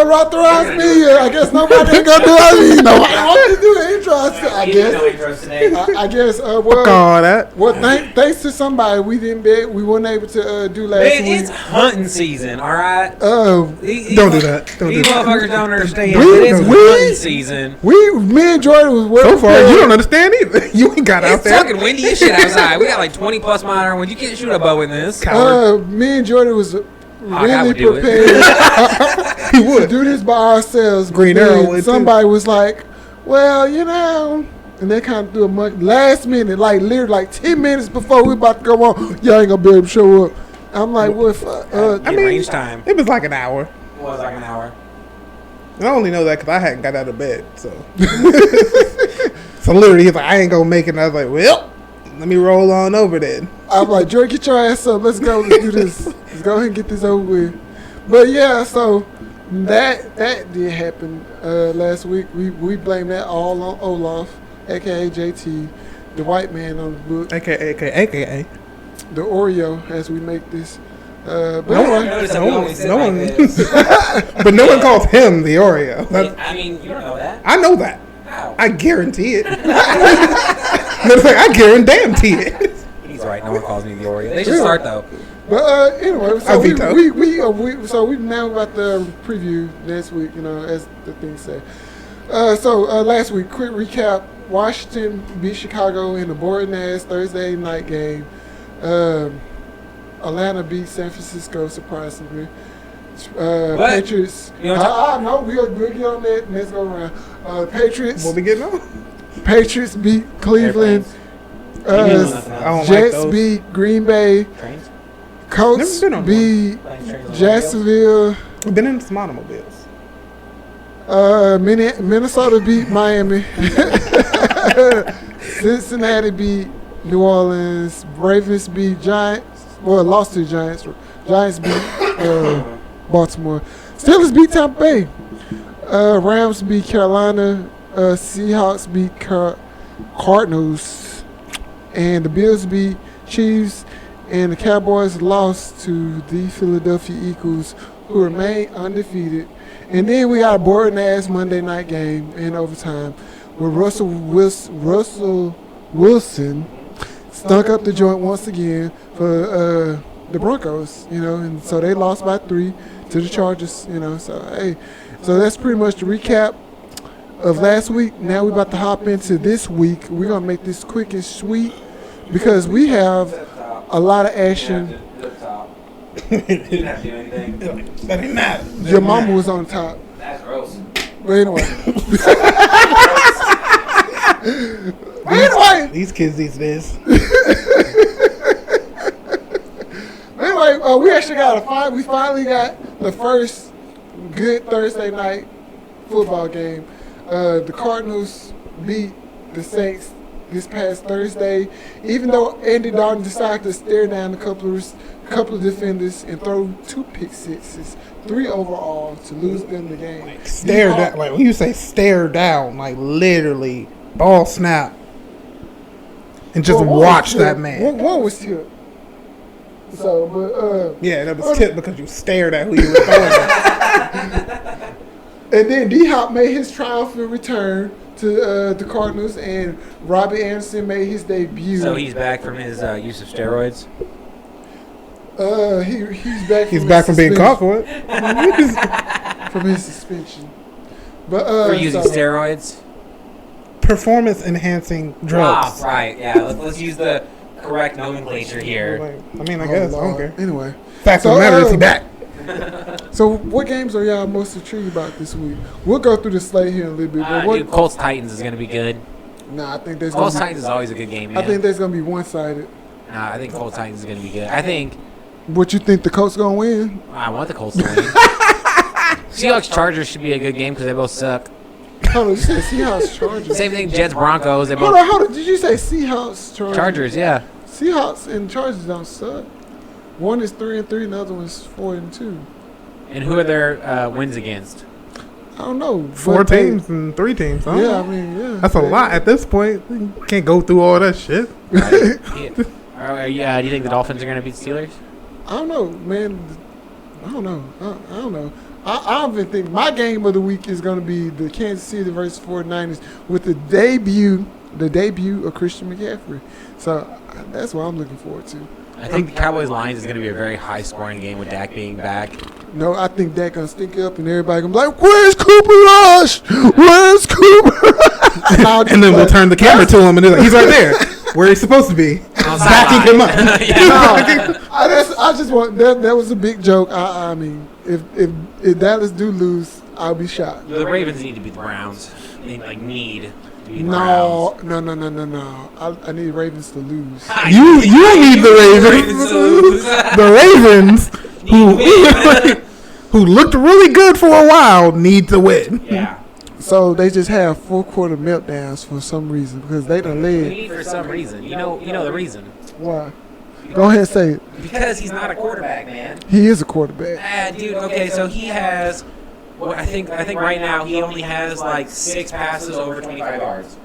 nobody authorized me. I guess nobody ain't gonna do it. Nobody wants to do the intro. I guess. I guess. Well, thanks to somebody, we weren't able to do last week. It's hunting season, all right. Don't do that. These motherfuckers don't understand. It's hunting season. Me and Jordan was working. So far, you don't understand either. You ain't got out there. It's fucking windy as shit outside. We got like 20 plus mile an hour wind. You can't shoot a bow in this. Me and Jordan was really prepared to do this by ourselves. Green Arrow. Somebody was like, well, and they kind of threw a last minute, like literally like 10 minutes before we about to go on, y'all ain't gonna be able to show up. I'm like, what? Range time. It was like an hour. It was like an hour. And I only know that because I hadn't got out of bed, so. So literally, he's like, I ain't gonna make it. And I was like, well, let me roll on over then. I'm like, Jordan, get your ass up. Let's go. Let's do this. Let's go ahead and get this over with. But yeah, so that did happen last week. We blame that all on Olaf, aka JT, the white man on the book, aka the Oreo, as we make this. But but no one calls him the Oreo. I mean, you don't know that. I know that. How? I guarantee it. I guarantee it. He's right. No one calls me the Oreo. They should start though. But anyway, so we now about the preview next week. As the thing said. So last week, quick recap: Washington beat Chicago in a boring ass Thursday night game. Atlanta beat San Francisco surprisingly. Patriots. No, we'll get on that. Let's go around. Patriots. What we getting on? Patriots beat Cleveland. Jets beat Green Bay. Trains? Colts beat Jacksonville. We've been in some automobiles. Minnesota beat Miami. Cincinnati beat New Orleans. Ravens beat Giants. Well, lost to the Giants. Giants beat Baltimore. Steelers beat Tampa Bay. Rams beat Carolina. Seahawks beat Cardinals. And the Bills beat Chiefs. And the Cowboys lost to the Philadelphia Eagles, who remain undefeated. And then we got a boring-ass Monday night game in overtime where Russell Wilson stunk up the joint once again for the Broncos, and so they lost by 3 to the Chargers, so that's pretty much the recap of last week. Now we're about to hop into this week. We're going to make this quick and sweet because we have a lot of action. Didn't have to do anything. That ain't matter. Your mama was on top. That's gross. But anyway. These kids these days. Anyway, we actually we finally got the first good Thursday night football game. The Cardinals beat the Saints this past Thursday, even though Andy Dalton decided to stare down a couple of defenders and throw 2 pick sixes, 3 overall to lose them the game. Stare down, like when you say stare down, like literally ball snap and just watch that man. One was tipped. So, but yeah, that was tipped because you stared at who you were throwing at. And then D-Hop made his triumphant return to the Cardinals, and Robbie Anderson made his debut. So he's back from his use of steroids? He's back. He's back from being caught for it. From his suspension. But for using steroids? Performance enhancing drugs. Ah, right. Yeah. Let's use the correct nomenclature here. I guess I don't care. Anyway, fact of the matter is he back. So what games are y'all most intrigued about this week? We'll go through the slate here in a little bit. Colts Titans is going to be good. Nah, I think there's Colts Titans is always a good game. Man. I think there's going to be one-sided. Nah, I think Colts Titans is going to be good. I think. What you think the Colts going to win? I want the Colts to win. Seahawks Chargers should be a good game because they both suck. Hold on, you said Seahawks Chargers. Same thing, Jets Broncos. They hold on. Did you say Seahawks Chargers? Chargers, yeah. Seahawks and Chargers don't suck. One is 3-3, and the other one's 4-2. And who are their wins against? I don't know. 4 teams and 3 teams. Huh? Yeah, I mean, yeah. That's a lot at this point. You can't go through all that shit. Yeah. Do you think the Dolphins are going to beat the Steelers? I don't know, man. I don't know. I don't even think my game of the week is going to be the Kansas City versus 49ers with the debut of Christian McCaffrey. So that's what I'm looking forward to. I think the Cowboys Lions is going to be a very high scoring game with Dak being back. No, I think Dak gonna stink up and everybody gonna be like, "Where's Cooper Rush? Where's Cooper?" And then we'll turn the camera to him, and he's right there, where he's supposed to be, backing him up. I just want that was a big joke. I mean, if Dallas do lose, I'll be shocked. The Ravens need to beat the Browns. They need to beat the No. I need Ravens to lose. You need the Ravens. The Ravens, who looked really good for a while, need to win. Yeah. So they just have fourth-quarter meltdowns for some reason because they done led. We need for some reason. You know the reason. Why? Go ahead and say it. Because he's not a quarterback, man. He is a quarterback. Dude. Okay, so he has. Well, I think right now he only has like 6 passes over 25 yards.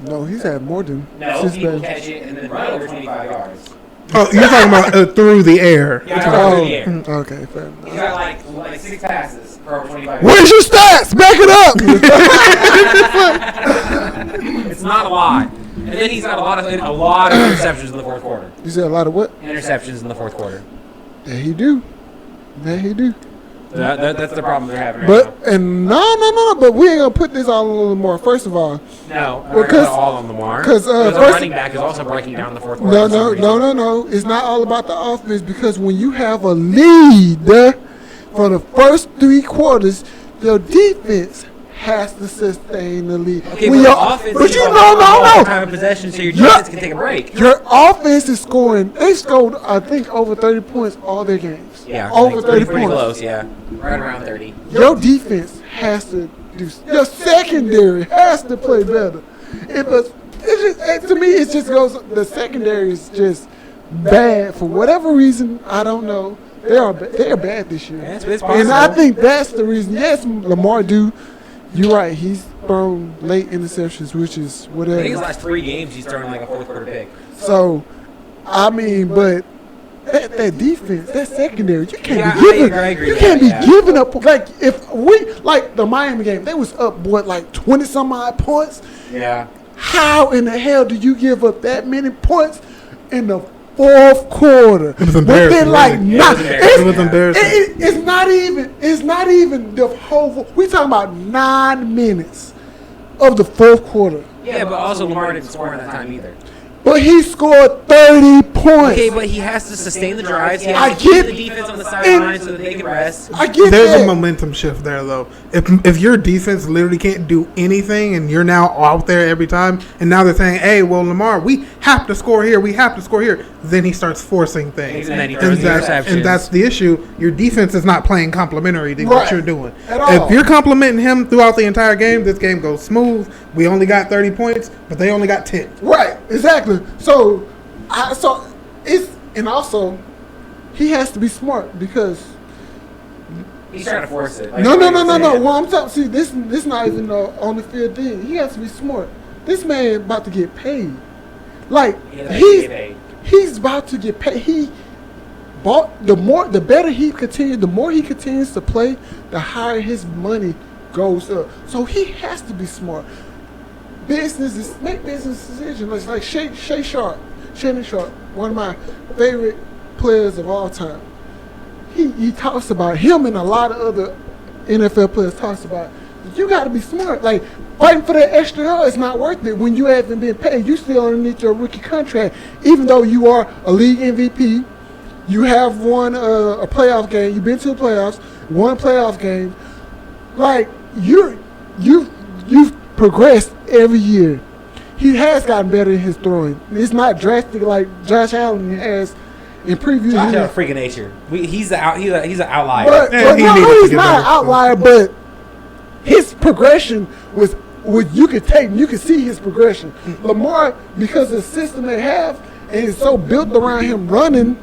No, he's had more than No, 6 people passes. catch it and then run over 25 yards. Oh, you're talking about through the air. Yeah, through the air. Okay, fair enough. He's got like 6 passes for over 25 yards. Where's your stats? Back it up. It's not a lot. And then he's got a lot of interceptions in the fourth quarter. You said a lot of what? Interceptions in the fourth quarter. Yeah, he do. That's the problem they're having right But no. But we ain't gonna put this all on Lamar. First of all, now. No, Well, we're not all on Lamar. because the first, running back is also breaking down the fourth quarter. no. It's not all about the offense because when you have a lead for the first 3 quarters, your defense has to sustain the lead. Okay, When but your- the offense but is you all time of possession, so your defense can take a break. Your offense is scoring. They scored, I think, over 30 points all their games. Yeah, over 30 pretty points. close. Yeah, right around 30. Your defense has to do. Your secondary has to play better. To me, it just goes. The secondary is just bad for whatever reason. I don't know. They are bad this year, Yeah, it's and I possible. think that's the reason. Yes, Lamar do. You're right. He's thrown late interceptions, which is I think his whatever. last 3 games he's throwing like a fourth quarter pick. So, I mean, but that defense, that secondary, you can't Yeah, be giving. I agree You with can't that, be yeah. giving up. Like if we like the Miami game, they was up like 20 some odd points. Yeah. How in the hell do you give up that many points in the fourth quarter? It was embarrassing, Within like really. not, It was embarrassing. It's not even. It's not even the whole. We talking about 9 minutes of the fourth quarter. Yeah, but also Lamar didn't score in that time either. But he scored 30 points. Okay, but he has to sustain the drives. He I has to keep get- the defense on the sideline so that they can rest. I get There's that. a momentum shift there, though. If your defense literally can't do anything, and you're now out there every time, and now they're saying, "Hey, well, Lamar, we have to score here. We have to score here." Then he starts forcing things, And then he throws the interceptions. and that's the issue. Your defense is not playing complementary to what Right. you're doing. At all. If you're complimenting him throughout the entire game, this game goes smooth. We only got 30 points, but they only got 10. Right, exactly. So it's and also he has to be smart because He's trying to force it. Like no. what you were saying. Well, I'm talking. See, this not even on the field thing. He has to be smart. This man about to get paid. Like He has to get paid. he's about to get paid. He bought the more the more he continues to play, the higher his money goes up. So he has to be smart. Make business decisions. Like Shannon Sharp, one of my favorite players of all time. He talks about him and a lot of other NFL players talks about you got to be smart. Like fighting for that extra yard is not worth it when you haven't been paid. You still underneath your rookie contract, even though you are a league MVP. You have won a playoff game. You've been to the playoffs, won a playoff game. Like you've progressed every year. He has gotten better in his throwing. It's not drastic like Josh Allen has in previous Josh years. Allen, freak of nature. He's an outlier. But he no, needed to he's get not an better. outlier. But his progression was you could see his progression. Lamar, because of the system they have, and it's so built around him running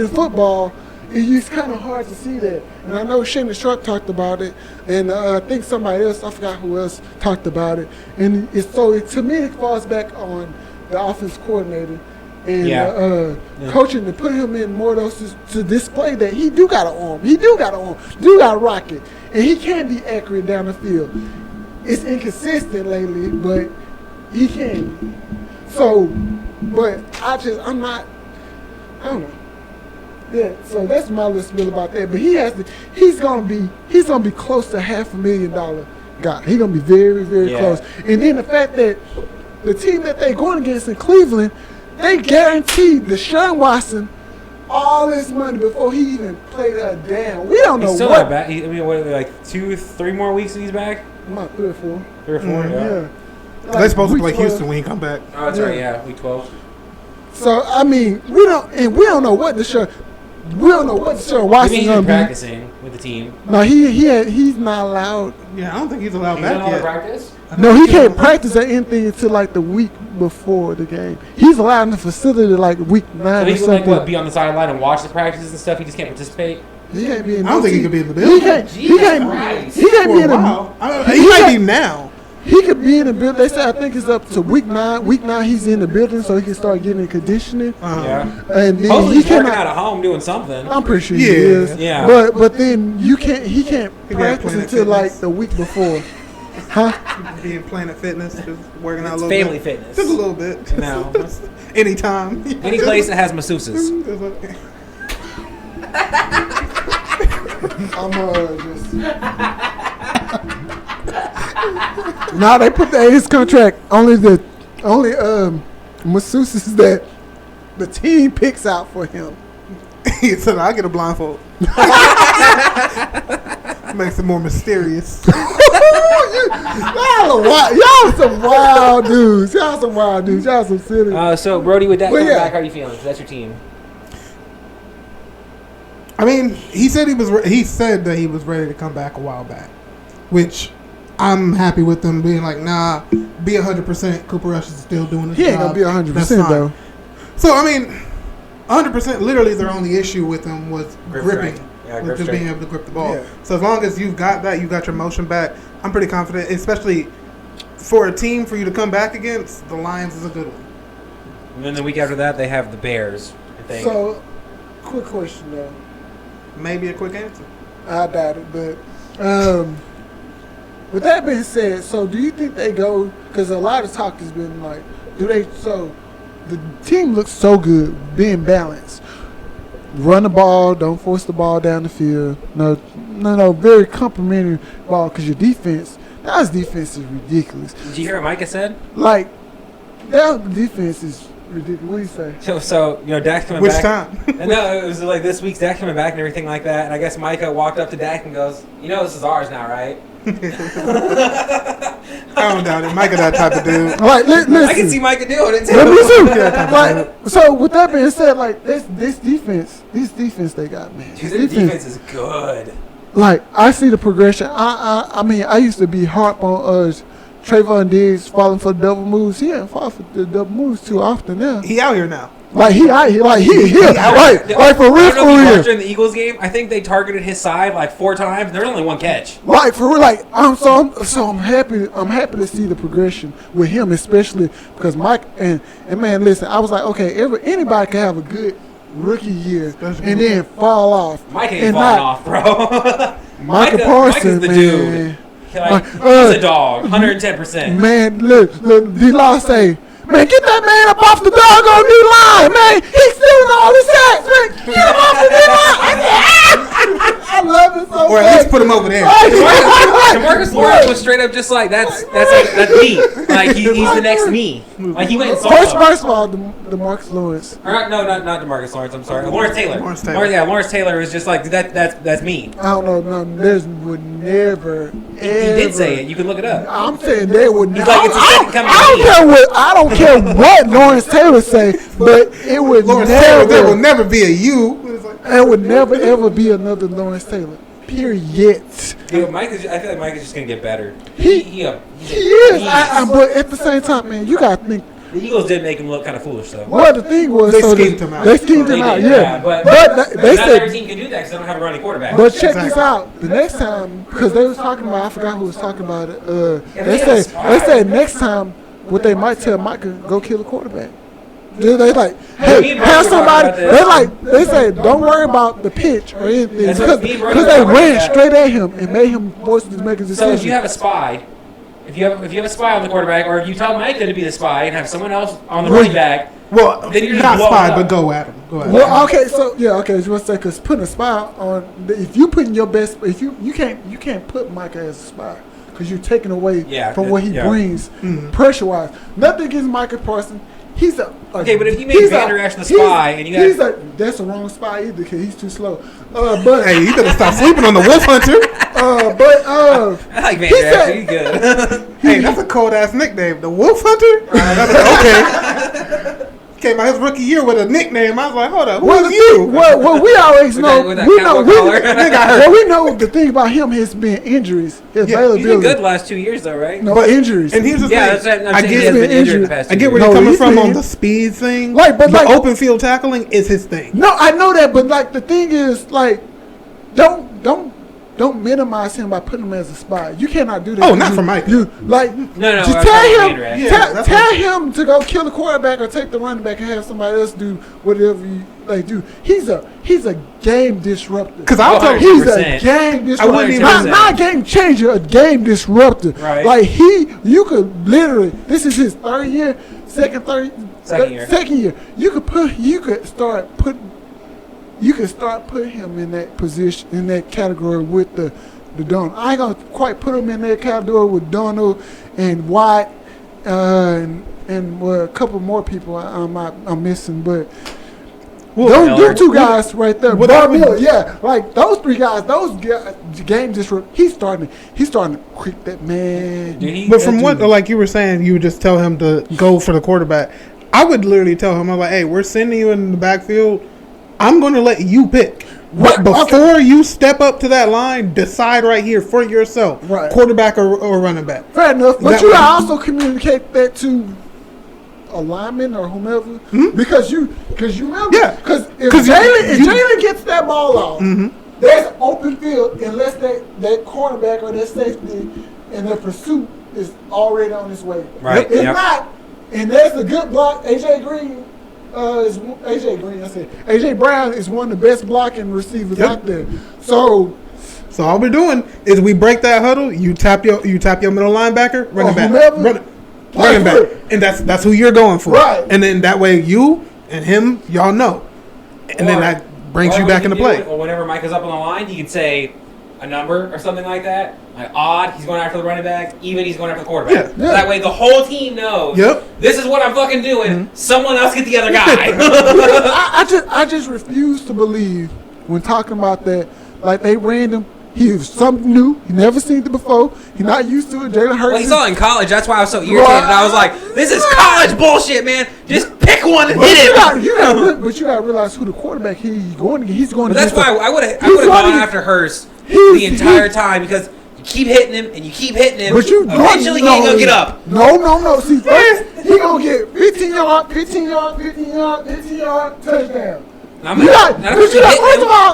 football, it's kind of hard to see that. And I know Shannon Sharp talked about it, and I think somebody else, I forgot who else, talked about it. And to me, it falls back on the offense coordinator. and Yeah. coaching to put him in more of those to display that he do got an arm. He do got an arm. Do got a rocket. And he can be accurate down the field. It's inconsistent lately, but he can be. So, but I'm not, I don't know. Yeah, so that's my little spiel about that. But he's gonna be close to $500,000 guy. He's gonna be very, very close. And then the fact that the team that they're going against in Cleveland, they guaranteed Deshaun Watson all his money before he even played a damn. We don't know He's still what. not back. I mean, what, like 2-3 more weeks and he's back? About 3 or 4. 3 or 4, Yeah. They're supposed to play week 12. Houston when he come back. Oh, that's right, yeah, week 12. So I mean, we don't know what Deshaun I Watson's mean, he's gonna been be. practicing with the team. No, he's not allowed. Yeah, I don't think he's allowed He's done back all the yet. practice? No, he can't practice at anything until like the week before the game. He's allowed in the facility like week 9 So or he can something. like what, be on the sideline and watch the practices and stuff. He just can't participate. He can't be in I don't no think he team. could be in the He building. can't. He Jesus can't. Christ. He can't For be a in the. while. I mean, He he might can't- be now. He could be in the building. They say I think it's up to week 9. Week 9 he's in the building so he can start getting conditioning. Yeah. And then Hopefully he he's working cannot. out at home doing something. I'm pretty sure he Yeah. is. Yeah. But then he can't practice Planet until like Fitness. the week before. Huh? Being Planet Fitness, just working out a It's little family bit. fitness. Just a little bit. No. Anytime. Any place that has masseuses. I'm just. Now they put in his contract only masseuses that the team picks out for him. He said, "I get a blindfold." Makes it more mysterious. Y'all some wild dudes. Y'all some wild dudes. Y'all some silly. So Brody, with that Well, coming yeah. back, how are you feeling? 'Cause that's your team. I mean, he said he said that he was ready to come back a while back, which I'm happy with them being like, nah, be 100%. Cooper Rush is still doing his He job. ain't gonna be 100% That's fine. though. So I mean, 100%. Literally, their only issue with him was Grip gripping, strength. Yeah, was grip just strength. being able to grip the ball. Yeah. So as long as you've got that, you got your motion back. I'm pretty confident, especially for a team for you to come back against. The Lions is a good one. And then the week after that, they have the Bears. I think. So, quick question though. Maybe a quick answer. I doubt it, but with that being said, so do you think they go? Because a lot of talk has been like, do they? So the team looks so good, being balanced. Run the ball, don't force the ball down the field. No, very complimentary ball because your defense. Dallas defense is ridiculous. Did you hear what Micah said? Like Dallas defense is ridiculous. What do you say? So Dak's coming Which back. time? And no, it was like this week's Dak coming back and everything like that. And I guess Micah walked up to Dak and goes, this is ours now, right? I don't doubt it. Micah, that type of dude. Like, listen. I can see Micah doing it too. Yeah, me too. Like, so with that being said, like this defense they got, man. Dude, their defense is good. Like I see the progression. I mean, I used to be harp on Trayvon Diggs falling for the double moves. He ain't fall for the double moves too often now. He out here now. Like he for real, I don't know if for you watched real. during the Eagles game. I think they targeted his side like 4 times. There was only 1 catch. Like for real, like I'm happy. I'm happy to see the progression with him, especially because Mike and man, listen. I was like, okay, anybody can have a good rookie year and then fall off. Mike ain't and falling not- off, bro. Micah Micah's Parsons, the man. dude. Like, he's a dog, 110%. Man, look, D-Law say, man, get that man up off the doggone D-line, man. He's stealing all his sacks, man. Get him off the D-line. I love it so Or at least put him over there. DeMarcus Lawrence was straight up just like, that's me. Like, he's the next me. Like, he went and saw First of all, the Marcus Lawrence. No, not DeMarcus Lawrence. I'm sorry, Lawrence Taylor. Lawrence Taylor. Lawrence Taylor is just like that's me. I don't know, no, there's would never, He did say it. You can look it up. I'm saying they would never. like, it's the second coming I don't care what Lawrence Taylor say, but it would Lawrence Taylor, there will never. never be a you. It's like, There would never ever be another Lawrence Taylor. Period. Dude, I feel like Mike is just gonna get better. He He is. beast. But at the same time, man, you gotta think. The Eagles did make him look kind of foolish, though. Well, the thing was, They so schemed him out. They schemed They him out, did, yeah. but they not every said, team can do that because they don't have a running quarterback. but check this out. The next time, because they was talking about, I forgot who was talking about it. Yeah, They they had a said spy. next time, what they might tell Micah, go kill the quarterback. They like, Me hey, and Brian have were somebody. talking about this. They say, don't worry about the pitch or anything That's what me and Brian were because they talking ran about. straight at him and made him force to make a So decision. if you have a spy, if you have a spy on the quarterback, or if you tell Micah to be the spy and have someone else on the running back, Well, then you're just not blowing spy, up. but go at him. Go at him. Well, okay, so yeah, okay. I was gonna say because putting a spy on, if you putting your best, if you can't put Micah as a spy because you're taking away from what he brings pressure wise. Nothing against Micah Parsons. He's a Okay, but if you make Vander Esch the spy and you that's the wrong spy either because he's too slow. But Hey, you better stop sleeping on the Wolf Hunter. I like Vander Esch. He's good. Hey, that's a cold ass nickname. The Wolf Hunter? Okay. Came out his rookie year with a nickname. I was like, hold up, who is you? Well, we always know. with that We know. cowboy collar. Well, we know the thing about him has been injuries, his Yeah, availability. He's been good the last 2 years, though, right? No, but injuries. And here's the Yeah, thing. that's what I'm I saying. He get, has been been injured the injured. past I 2 get where years. you're coming he's from been- on the speed thing. Like, but the like- open field tackling is his thing. No, I know that, but like the thing is, like, don't minimize him by putting him as a spy. You cannot do that. Oh, not for Mike. You like No, just I'm tell talking him, about Vander Esch. Yeah, that's tell what- him to go kill the quarterback or take the running back and have somebody else do whatever you like do. He's a game disruptor. Because I'll tell He's a 100%. game disruptor. wouldn't even- Not a game changer, a game disruptor. Right. Like you could literally. This is his third year, second year. You could start putting him in that position, in that category with the Donald. I ain't gonna quite put him in that category with Donald and White and a couple more people I'm missing, but those two guys right there. Bob Miller, yeah, like those three guys, game disrupt. He's starting to creep that man. But from what, like you were saying, you would just tell him to go for the quarterback. I would literally tell him, I'm like, hey, we're sending you in the backfield. I'm going to let you pick. Right, Before you step up to that line, decide right here for yourself, Right. quarterback or running back. Fair enough, but That you way- gotta also communicate that to a lineman or whomever because you remember, Yeah. because if 'Cause Jalen gets that ball off, there's open field unless that cornerback or that safety in their pursuit is already on his way. Right, If yep. not, and there's a good block. AJ Green. AJ Brown is one of the best blocking receivers Yep. out there. So So all we're doing is we break that huddle. You tap your middle linebacker, running back, whomever. running back, and that's who you're going for. Right. And then that way you and him, y'all know, and then Or- that brings or you what back can into do, play. Or whenever Mike is up on the line, he can say a number or something like that. Like odd, he's going after the running back. Even, he's going after the quarterback. Yeah. So that way, the whole team knows. Yep. This is what I'm fucking doing. Someone else get the other guy. I just refuse to believe when talking about that, like they random. He was something new. He never seen it before. He not used to it. Jalen Hurts. Well, he saw it in college. That's why I was so irritated. And I was like, "This is college bullshit, man. Just pick one and hit it." But you gotta realize who the quarterback he's going to get. He's going But to. that's why I would have He's gone running- after Hurst he's- the entire time because you keep hitting him and you keep hitting him. But you eventually he ain't gonna get up. No. See, first he gonna get 15 yard, touchdown. I'm You not- got, not cause you got, hitting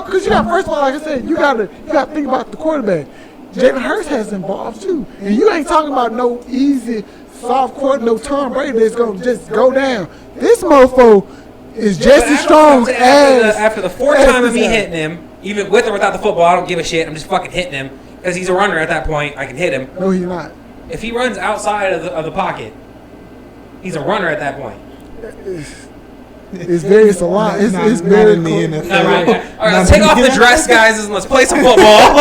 first him. of all, like I said, you gotta think about the quarterback. Jalen Hurts has involved too, and you ain't talking about no easy, soft quarter, no Tom Brady that's gonna just go down. This mofo is just as strong as after the fourth as time of me this guy. hitting him, even with or without the football, I don't give a shit. I'm just fucking hitting him because he's a runner at that point. I can hit him. No, he's not. If he runs outside of the pocket, he's a runner at that point. It's very salon. It's Not very in the cool. NFL. All right, let's take off the dress, guys, and let's play some football.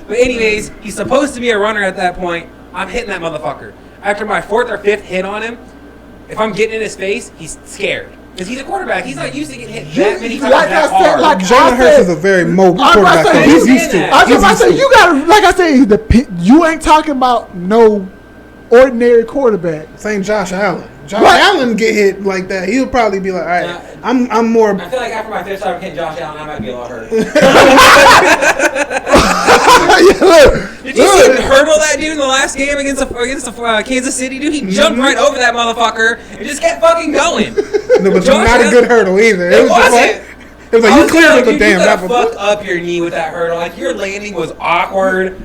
But anyways, he's supposed to be a runner at that point. I'm hitting that motherfucker. After my fourth or fifth hit on him, if I'm getting in his face, he's scared. Because he's a quarterback. He's not used to getting hit that many times Like that I said, hard. like Jalen Hurts is a very mobile I'm about quarterback. to say, So he's you- used to it. I was He's about to used say to it. you gotta, like I said, you ain't talking about no ordinary quarterback. Same Josh Allen. Josh Right. Allen get hit like that, he'll probably be like, all right, Yeah. I'm more. I feel like after my fifth time hitting Josh Allen, I might be a lot hurt. Did you see him hurdle that dude in the last game against the Kansas City dude? He jumped right over that motherfucker and just kept fucking going. No, but Josh not a Allen- good hurdle either. It was just wasn't. like, it was like I you was cleared like, it, but dude, damn, you that gotta was. fuck up your knee with that hurdle. Like your landing was awkward.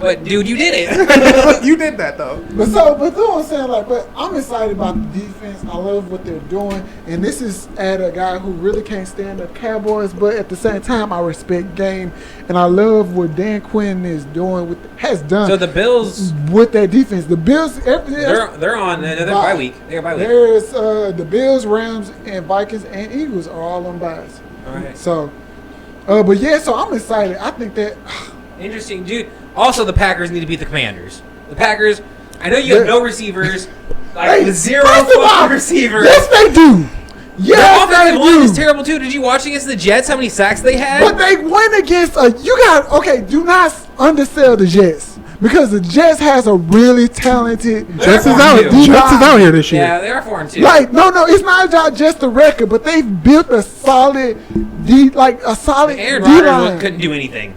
But dude, you did it. You did that though. But that's what I'm saying. Like, but I'm excited about the defense. I love what they're doing, and this is at a guy who really can't stand the Cowboys. But at the same time, I respect game, and I love what Dan Quinn is doing has done. So the Bills with that defense, the Bills, they're on they're bye week. They're bye week. There's the Bills, Rams, and Vikings and Eagles are all on byes. All right. So, but yeah, so I'm excited. I think that Interesting, dude. Also, the Packers need to beat the Commanders. The Packers, I know you have no receivers, like zero fucking receivers. Yes, they do. Yes, Their they offensive line do. is terrible too. Did you watch against the Jets? How many sacks they had? But they went against do not undersell the Jets because the Jets has a really talented. Jets is out here this year. Yeah, they are 4-2. Like no, it's not about just the record, but they've built a solid Aaron D Rodgers line couldn't do anything.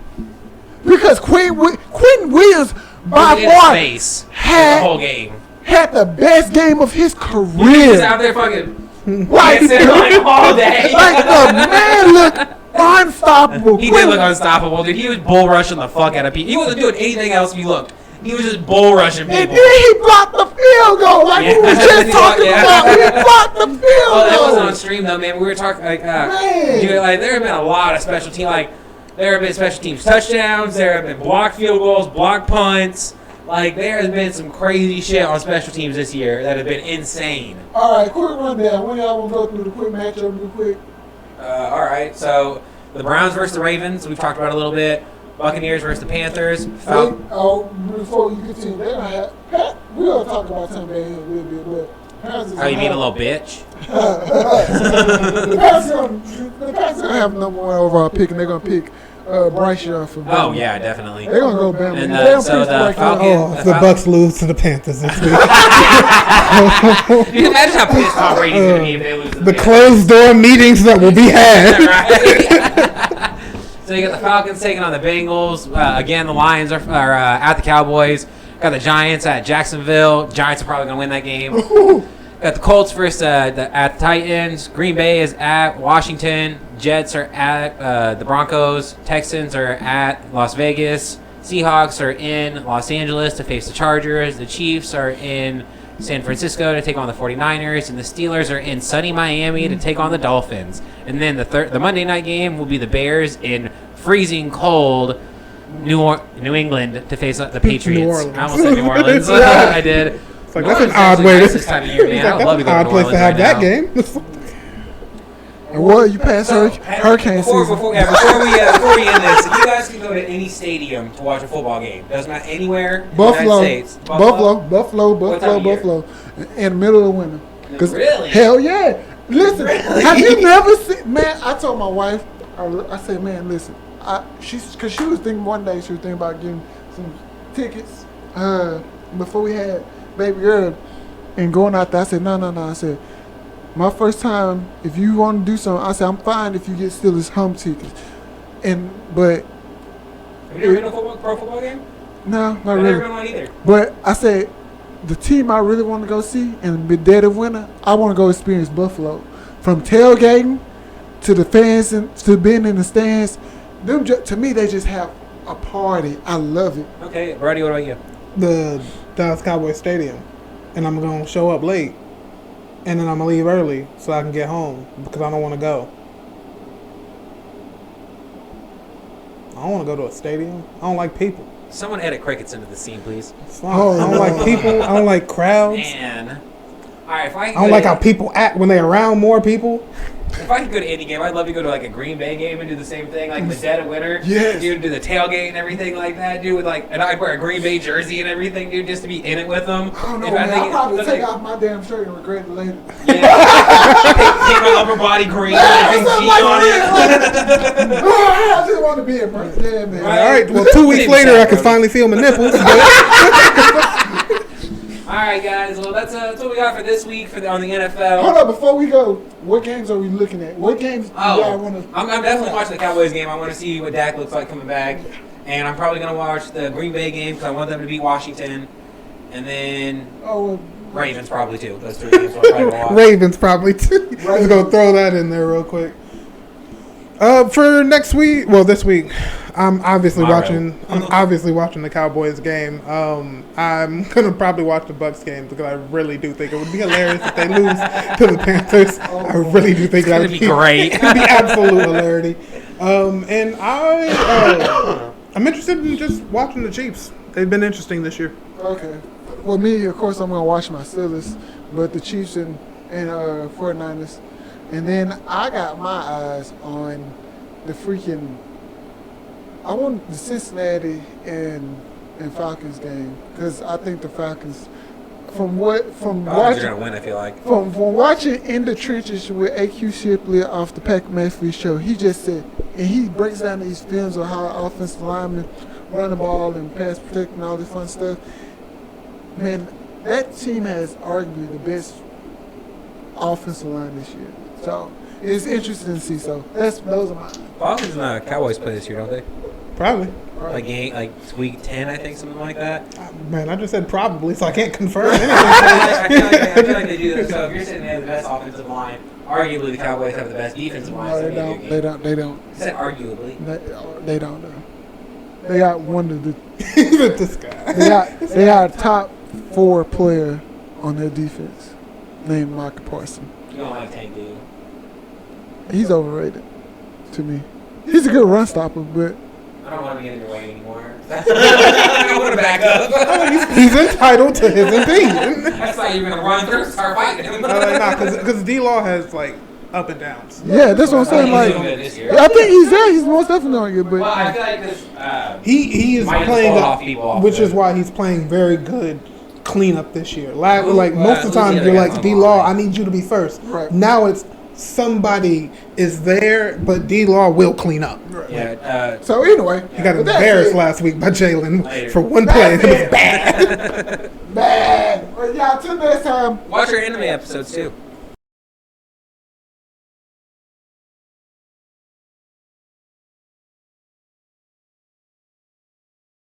because Quinn Williams by In his far face the had whole game. the best game of his He was career. out there fucking Like, dancing like all day. like the man looked unstoppable. He did look unstoppable, dude. He was bull rushing the fuck out of people. He wasn't doing anything else if you looked. He was just bull rushing And people. then he blocked the field goal, like we was just talking about. He blocked the field Well, that wasn't goal. on stream though, man. We were talking like, Man. dude, like there have been a lot of special team. Like there have been special teams touchdowns. There have been blocked field goals, blocked punts. Like there has been some crazy shit on special teams this year that have been insane. All right, quick rundown. When y'all want to go through the quick matchup real quick? All right, so the Browns versus the Ravens. We've talked about it a little bit. Buccaneers versus the Panthers. Before you continue, they're gonna have we're gonna talk about Tom Brady a little bit, but Panthers Oh, you gonna mean a have- little bitch? the Panthers gonna have number one overall pick, and they're gonna pick Bryce Young for. Oh yeah, definitely. They're gonna go Bama. And, They don't so pick the Bryce Young. Falcons- Oh, if the Bucks lose to the Panthers this week. Can you imagine how pissed Tom Brady's gonna be if they lose to The Panthers? closed door meetings that will be had. Right? So you got the Falcons taking on the Bengals. Again, the Lions are at the Cowboys. Got the Giants at Jacksonville. Giants are probably going to win that game. Got the Colts versus at the Titans. Green Bay is at Washington. Jets are at the Broncos. Texans are at Las Vegas. Seahawks are in Los Angeles to face the Chargers. The Chiefs are in San Francisco to take on the 49ers, and the Steelers are in sunny Miami to take on the Dolphins. And then the Monday night game will be the Bears in freezing cold New England to face the Patriots. New Orleans. I almost said New Orleans. Yeah. I did. It's like, New that's an Orleans odd actually way nice to. this time of year, man. It's I like, would love to that's an go to odd New place to Orleans have right that now. game. And what you pass hurricane Before season? we end this, if you guys can go to any stadium to watch a football game, doesn't matter anywhere in the Buffalo, United States. Buffalo, time of year? Buffalo, in the middle of winter. 'Cause Really? Hell yeah! Listen, Really? have you never seen? Man, I told my wife, I said, man, listen, because she was thinking one day she was thinking about getting some tickets before we had baby girl and going out there. I said, no. I said, my first time, if you want to do something, I said, I'm fine if you get Steelers home tickets. But Have you ever been to a pro football game? no, not I've never really. been one either. But I said, the team I really want to go see in the dead of winter, I want to go experience Buffalo. From tailgating to the fans and to being in the stands, to me, they just have a party. I love it. Okay, Brady, what about you? The Dallas Cowboys Stadium, and I'm gonna show up late, and then I'm gonna leave early so I can get home because I don't want to go. I don't want to go to a stadium. I don't like people. Someone edit crickets into the scene, please. It's fine. I don't like people. I don't like crowds. Man. All right, if I I don't like how people act when they're around more people. If I could go to any game, I'd love to go to like a Green Bay game and do the same thing, like in the dead of winter. Yes. Dude, do the tailgate and everything like that, dude. With like, and I'd wear a Green Bay jersey and everything, dude, just to be in it with them. I don't know, If man. I'll probably think- take off my damn shirt and regret it later. Yeah. Paint my upper body green, everything Something G like on that. it. Oh, I just want to be a man. Yeah, man. Right. All right. Well, 2 weeks Same later, I shot, can Brody. finally feel my nipples. But All right, guys. Well, that's what we got for this week on the NFL. Hold on, before we go, what games are we looking at? What games do y'all want to? I'm definitely watching the Cowboys game. I want to see what Dak looks like coming back. And I'm probably going to watch the Green Bay game because I want them to beat Washington. And then Oh, Ravens probably too. Those three games I'm probably going to watch. Ravens probably too. Let's go throw that in there real quick. For next week, well, this week, I'm obviously Tomorrow. watching. I'm obviously watching the Cowboys game. I'm gonna probably watch the Bucks game because I really do think it would be hilarious if they lose to the Panthers. I really do think that gonna would be great. It'd be absolute hilarity. And I'm interested in just watching the Chiefs. They've been interesting this year. Okay. Well, me, of course, I'm gonna watch my Steelers, but the Chiefs and 49ers, and then I got my eyes on the freaking. I want the Cincinnati and Falcons game because I think the Falcons, from Falcons watching. are gonna win. I feel like. From watching In the Trenches with AQ Shipley off the Pat McAfee show, he just said, and he breaks down these films of how offensive linemen run the ball and pass protect and all this fun stuff. Man, that team has arguably the best offensive line this year. So it's interesting to see. So those are mine. Falcons and Cowboys play this year, don't they? Probably. Like week 10, I think, something like that. Man, I just said probably, so I can't confirm anything. I feel like they do that. So if you're saying they have the best offensive line, arguably the Cowboys have the best defensive line. No, so they don't. They don't. I said arguably. They don't know. They got one of the. This guy. They got a top 4 player on their defense named Micah Parsons. You don't like Tank, do you? He's overrated to me. He's a good run stopper, but I don't want to get in your way anymore. I want to back up. He's entitled to his opinion. I thought you were going to run through and start fighting him. Because D-Law has, like, up and downs. yeah, that's what I'm saying. He's Like, doing good this year. I think he's there. He's most definitely on good, Well, I but feel like this. He is Might just playing, fall off people off which the- is why he's playing very good cleanup this year. Like Who- most of the time, who's the you're other like, guy D-Law, on I need you to be first. Right. Now it's somebody is there, but D-Law will clean up. Yeah. so anyway, He got but that's embarrassed it. last week by Jalen Later. for one play, and it was That's bad. Bad. But yeah, till next time. Watch our anime episodes too.